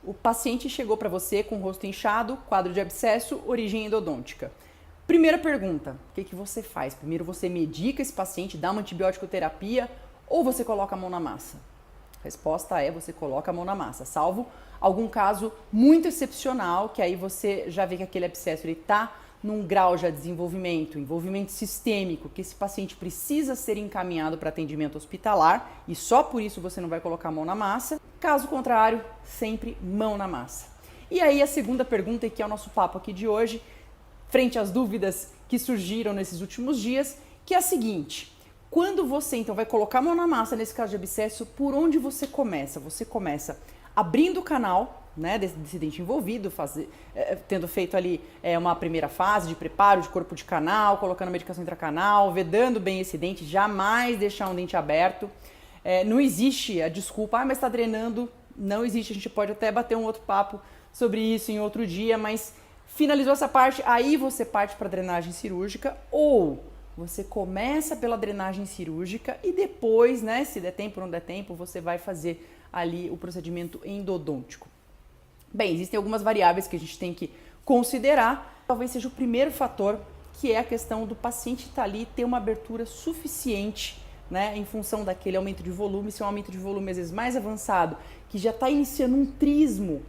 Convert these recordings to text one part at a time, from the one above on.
O paciente chegou para você com o rosto inchado, quadro de abscesso, origem endodôntica. Primeira pergunta, o que você faz? Primeiro você medica esse paciente, dá uma antibiótico terapia ou você coloca a mão na massa? A resposta é você coloca a mão na massa, salvo algum caso muito excepcional, que aí você já vê que aquele abscesso está num grau já de desenvolvimento, envolvimento sistêmico, que esse paciente precisa ser encaminhado para atendimento hospitalar e só por isso você não vai colocar a mão na massa. Caso contrário, sempre mão na massa. E aí a segunda pergunta, que é o nosso papo aqui de hoje, frente às dúvidas que surgiram nesses últimos dias, que é a seguinte: quando você então vai colocar a mão na massa, nesse caso de abscesso, por onde você começa? Você começa abrindo o canal, né, desse dente envolvido, tendo feito ali uma primeira fase de preparo de corpo de canal, colocando medicação intracanal, vedando bem esse dente, jamais deixar um dente aberto. Não existe a desculpa, mas está drenando, não existe, a gente pode até bater um outro papo sobre isso em outro dia, mas finalizou essa parte, aí você parte para a drenagem cirúrgica, ou você começa pela drenagem cirúrgica e depois, né, se der tempo ou não der tempo, você vai fazer ali o procedimento endodôntico. Bem, existem algumas variáveis que a gente tem que considerar. Talvez seja o primeiro fator, que é a questão do paciente estar ali, ter uma abertura suficiente, né, em função daquele aumento de volume, se é um aumento de volume às vezes mais avançado, que já está iniciando um trismo,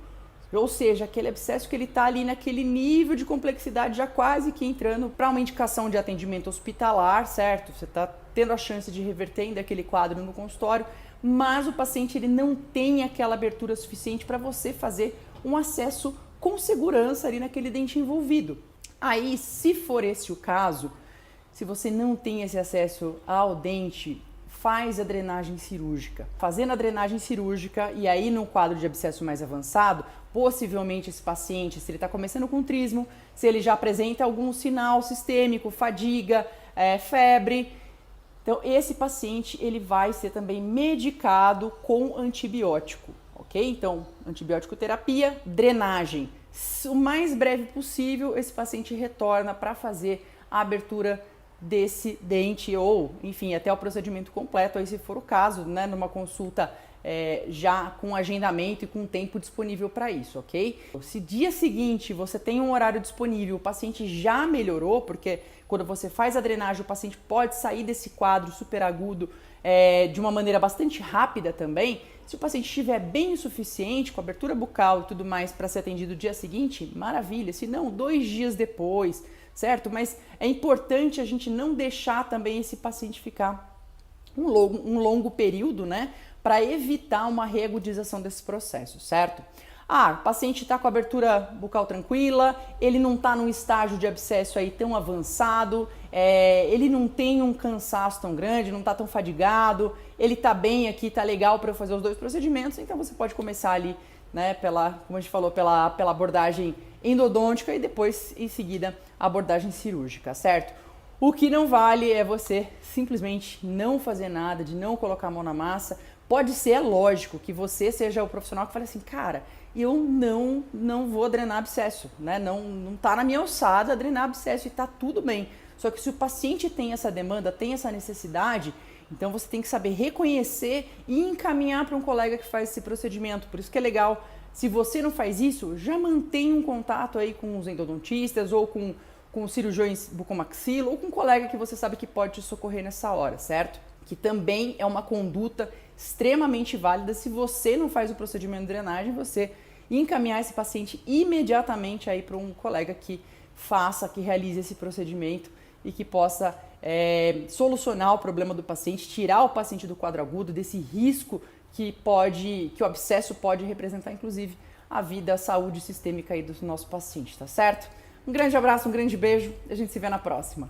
ou seja, aquele abscesso que ele está ali naquele nível de complexidade já quase que entrando para uma indicação de atendimento hospitalar, certo? Você está tendo a chance de reverter ainda aquele quadro no consultório, mas o paciente ele não tem aquela abertura suficiente para você fazer um acesso com segurança ali naquele dente envolvido. Aí, se for esse o caso, se você não tem esse acesso ao dente, faz a drenagem cirúrgica. Fazendo a drenagem cirúrgica e aí no quadro de abscesso mais avançado, possivelmente esse paciente, se ele está começando com trismo, se ele já apresenta algum sinal sistêmico, fadiga, febre, então esse paciente ele vai ser também medicado com antibiótico, ok? Então, antibiótico terapia, drenagem. O mais breve possível, esse paciente retorna para fazer a abertura desse dente ou, enfim, até o procedimento completo, aí se for o caso, né, numa consulta já com agendamento e com tempo disponível para isso, ok? Se dia seguinte você tem um horário disponível, o paciente já melhorou, porque quando você faz a drenagem o paciente pode sair desse quadro super agudo de uma maneira bastante rápida também. Se o paciente estiver bem o suficiente, com abertura bucal e tudo mais para ser atendido no dia seguinte, maravilha, se não, 2 dias depois, certo? Mas é importante a gente não deixar também esse paciente ficar um longo período, né? Para evitar uma reagudização desse processo, certo? O paciente está com a abertura bucal tranquila, ele não está num estágio de abscesso aí tão avançado, ele não tem um cansaço tão grande, não está tão fadigado, ele está bem aqui, está legal para eu fazer os 2 procedimentos, então você pode começar ali, né, como a gente falou, pela abordagem endodôntica e depois, em seguida, a abordagem cirúrgica, certo? O que não vale é você simplesmente não fazer nada, de não colocar a mão na massa. Pode ser, é lógico, que você seja o profissional que fale assim, cara, eu não vou drenar abscesso, né? Não tá na minha alçada drenar abscesso e tá tudo bem. Só que se o paciente tem essa demanda, tem essa necessidade, então você tem que saber reconhecer e encaminhar para um colega que faz esse procedimento. Por isso que é legal, se você não faz isso, já mantenha um contato aí com os endodontistas ou com cirurgiões bucomaxilo ou com um colega que você sabe que pode te socorrer nessa hora, certo? Que também é uma conduta extremamente válida se você não faz o procedimento de drenagem, você encaminhar esse paciente imediatamente aí para um colega que realize esse procedimento e que possa solucionar o problema do paciente, tirar o paciente do quadro agudo, desse risco que o abscesso pode representar, inclusive, a vida, a saúde sistêmica aí do nosso paciente, tá certo? Um grande abraço, um grande beijo, a gente se vê na próxima.